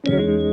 Welcome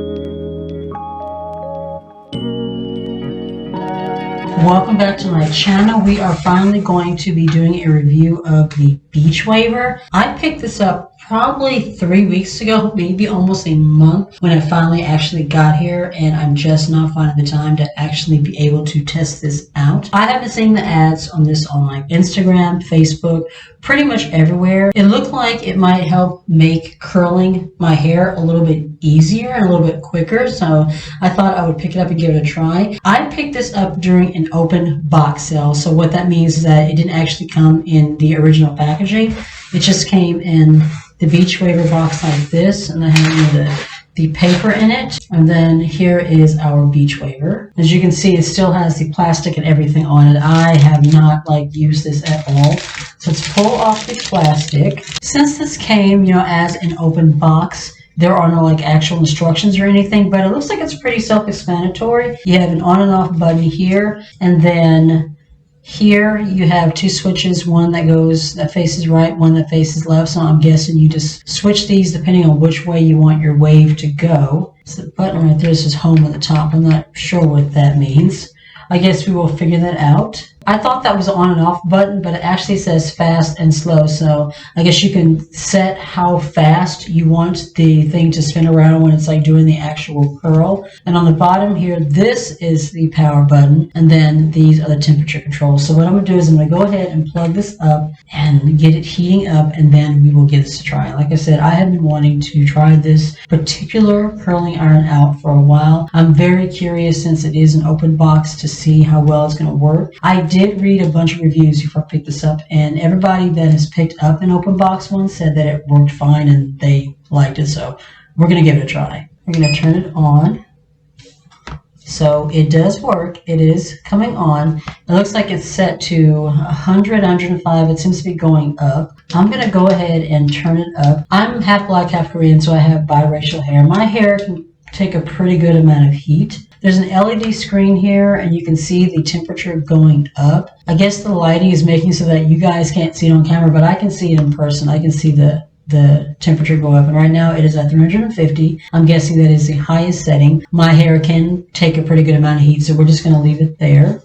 back to my channel. We are finally going to be doing a review of the Beachwaver. I picked this up probably 3 weeks ago, maybe almost a month, when I finally actually got here, and I'm just not finding the time to actually be able to test this out. I have been seeing the ads on this on like Instagram, Facebook, pretty much everywhere. It looked like it might help make curling my hair a little bit easier and a little bit quicker, so I thought I would pick it up and give it a try. I picked this up during an open box sale, so what that means is that it didn't actually come in the original packaging. It just came in the Beachwaver box like this, and I have the paper in it. And then here is our Beachwaver. As you can see, it still has the plastic and everything on it. I have not used this at all. So let's pull off the plastic. Since this came, as an open box, there are no actual instructions or anything, but it looks like it's pretty self-explanatory. You have an on and off button here, and then here you have two switches, one that faces right, one that faces left. So I'm guessing you just switch these depending on which way you want your wave to go. So the button right there says home at the top. I'm not sure what that means. I guess we will figure that out. I thought that was an on and off button, but it actually says fast and slow. So I guess you can set how fast you want the thing to spin around when it's doing the actual curl. And on the bottom here, this is the power button. And then these are the temperature controls. So what I'm gonna do is I'm gonna go ahead and plug this up and get it heating up, and then we will give this a try. Like I said, I have been wanting to try this particular curling iron out for a while. I'm very curious, since it is an open box, to see how well it's gonna work. I did read a bunch of reviews before I picked this up, and everybody that has picked up an open box one said that it worked fine and they liked it, so we're going to give it a try. We're going to turn it on. So it does work. It is coming on. It looks like it's set to 100, 105. It seems to be going up. I'm going to go ahead and turn it up. I'm half black, half Korean, so I have biracial hair. My hair can take a pretty good amount of heat. There's an LED screen here, and you can see the temperature going up. I guess the lighting is making so that you guys can't see it on camera, but I can see it in person. I can see the temperature go up, and right now it is at 350. I'm guessing that is the highest setting. My hair can take a pretty good amount of heat, so we're just going to leave it there.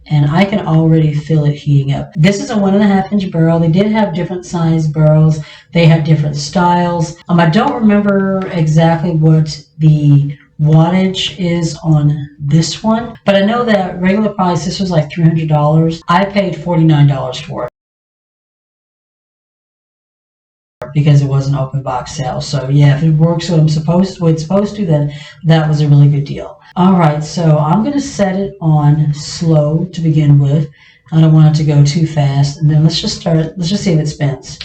And I can already feel it heating up. This is a 1.5 inch barrel. They did have different size barrels. They have different styles. I don't remember exactly what the wattage is on this one, but I know that regular price, this was like $300. I paid $49 for it because it was an open box sale. So yeah, if it works what it's supposed to, then that was a really good deal. All right, so I'm going to set it on slow to begin with. I don't want it to go too fast, and then let's just see if it spins.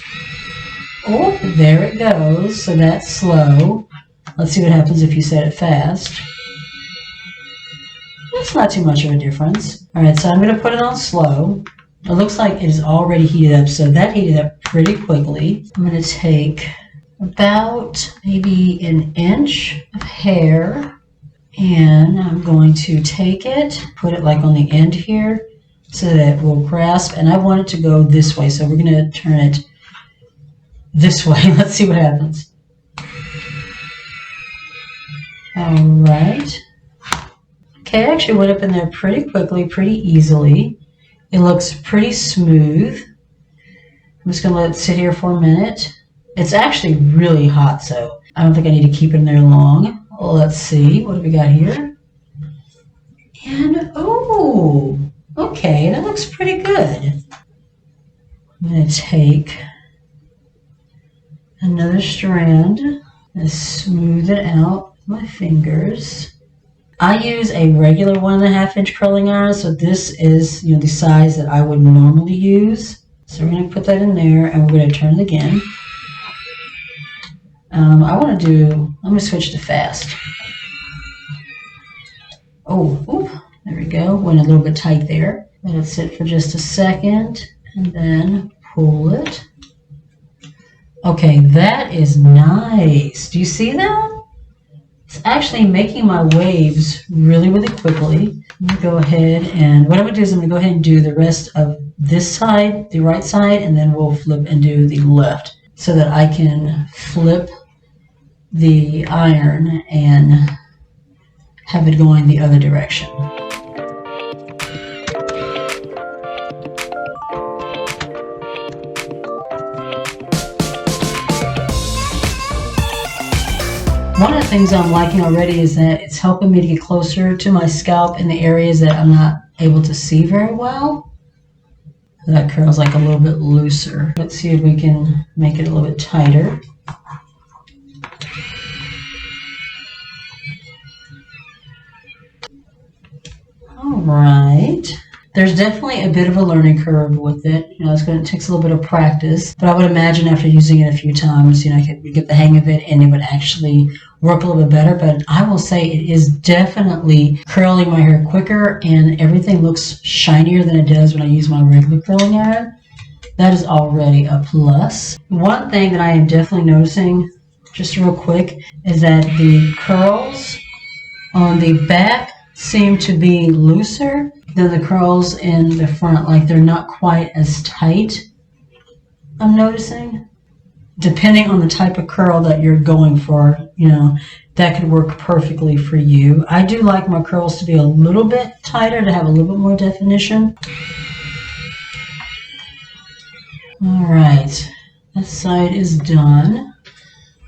Oh, there it goes. So that's slow. Let's see what happens if you set it fast. That's not too much of a difference. All right, so I'm going to put it on slow. It looks like it is already heated up, so that heated up pretty quickly. I'm going to take about maybe 1 inch of hair, and I'm going to take it, put it on the end here so that it will grasp, and I want it to go this way, so we're going to turn it this way. Let's see what happens. All right. Okay, I actually went up in there pretty quickly, pretty easily. It looks pretty smooth. I'm just going to let it sit here for a minute. It's actually really hot, so I don't think I need to keep it in there long. Well, let's see. What do we got here? And, oh, okay, that looks pretty good. I'm going to take another strand and smooth it out with my fingers. I use a regular 1.5 inch curling iron, so this is the size that I would normally use. So we're going to put that in there, and we're going to turn it again. I'm going to switch to fast. Oh, there we go. Went a little bit tight there. Let it sit for just a second, and then pull it. Okay, that is nice. Do you see that? It's actually making my waves really, really quickly. I'm going to go ahead, and what I'm going to do is I'm going to go ahead and do the rest of this side, the right side, and then we'll flip and do the left so that I can flip the iron and have it going the other direction. One of the things I'm liking already is that it's helping me to get closer to my scalp in the areas that I'm not able to see very well. That curl's like a little bit looser. Let's see if we can make it a little bit tighter. All right. There's definitely a bit of a learning curve with it. You know, it takes a little bit of practice, but I would imagine after using it a few times, you know, I could get the hang of it and it would actually work a little bit better. But I will say it is definitely curling my hair quicker and everything looks shinier than it does when I use my regular curling iron. That is already a plus. One thing that I am definitely noticing, just real quick, is that the curls on the back seem to be looser than the curls in the front. Like they're not quite as tight, I'm noticing. Depending on the type of curl that you're going for, you know, that could work perfectly for you. I do like my curls to be a little bit tighter, to have a little bit more definition. All right, that side is done.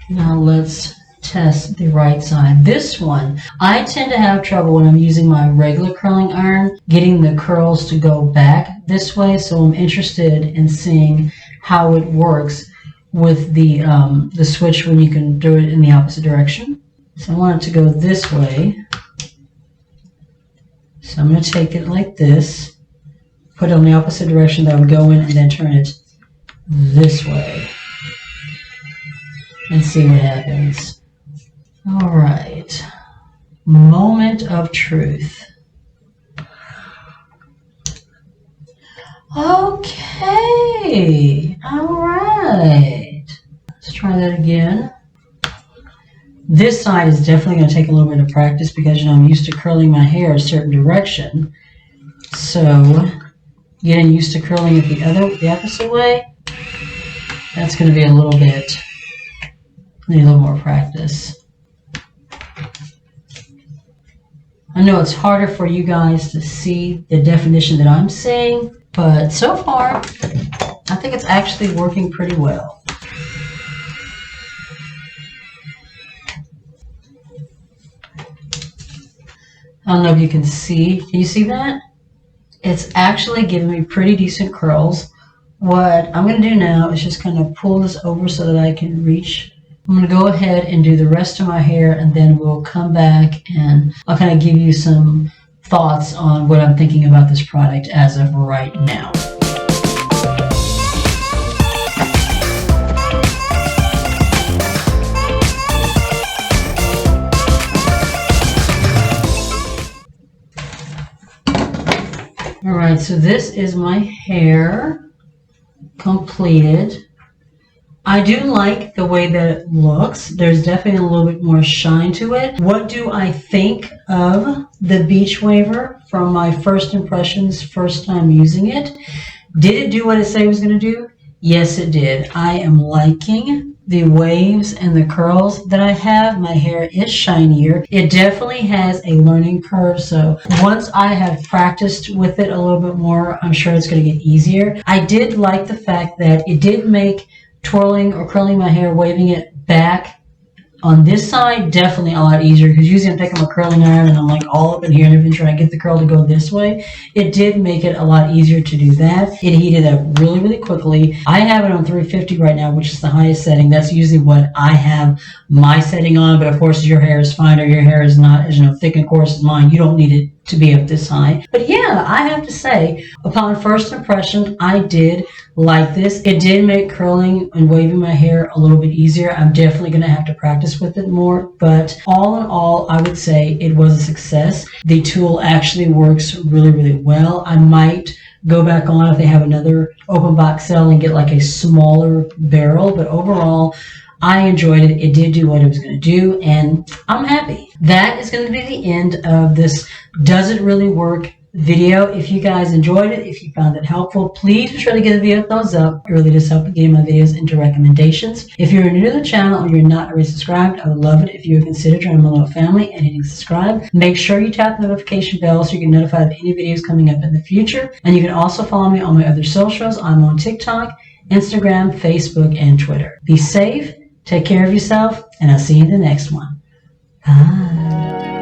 Now let's test the right side. This one, I tend to have trouble when I'm using my regular curling iron getting the curls to go back this way, so I'm interested in seeing how it works with the switch when you can do it in the opposite direction. So I want it to go this way. So I'm going to take it like this, put it on the opposite direction that I would go in, and then turn it this way and see what happens. All right, moment of truth. Okay, all right. Let's try that again. This side is definitely going to take a little bit of practice because, you know, I'm used to curling my hair a certain direction. So getting used to curling it the opposite way, that's going to be a little bit, need a little more practice. I know it's harder for you guys to see the definition that I'm seeing, but so far, I think it's actually working pretty well. I don't know if you can see. Can you see that? It's actually giving me pretty decent curls. What I'm going to do now is just kind of pull this over so that I can reach. I'm going to go ahead and do the rest of my hair, and then we'll come back and I'll kind of give you some thoughts on what I'm thinking about this product as of right now. All right, so this is my hair completed. I do like the way that it looks. There's definitely a little bit more shine to it. What do I think of the Beachwaver from my first impressions, first time using it? Did it do what it said it was going to do? Yes, it did. I am liking the waves and the curls that I have. My hair is shinier. It definitely has a learning curve, so once I have practiced with it a little bit more, I'm sure it's going to get easier. I did like the fact that it did make twirling or curling my hair, waving it back on this side, definitely a lot easier, because usually I'm taking my curling iron and I'm like all up in here and everything trying to get the curl to go this way. It did make it a lot easier to do that. It heated up really, really quickly. I have it on 350 right now, which is the highest setting. That's usually what I have my setting on, but of course your hair is fine or your hair is not as, you know, thick and coarse as mine. You don't need it to be up this high. But yeah, I have to say, upon first impression, I did like this. It did make curling and waving my hair a little bit easier. I'm definitely going to have to practice with it more, but all in all, I would say it was a success. The tool actually works really, really well. I might go back on if they have another open box sale and get like a smaller barrel, but overall, I enjoyed it. It did do what it was going to do, and I'm happy. That is going to be the end of this Does It Really Work video. If you guys enjoyed it, if you found it helpful, please be sure to give the video a thumbs up. It really does help getting my videos into recommendations. If you're new to the channel or you're not already subscribed, I would love it if you would consider joining my little family and hitting subscribe. Make sure you tap the notification bell so you get notified of any videos coming up in the future. And you can also follow me on my other socials. I'm on TikTok, Instagram, Facebook, and Twitter. Be safe, take care of yourself, and I'll see you in the next one. Bye.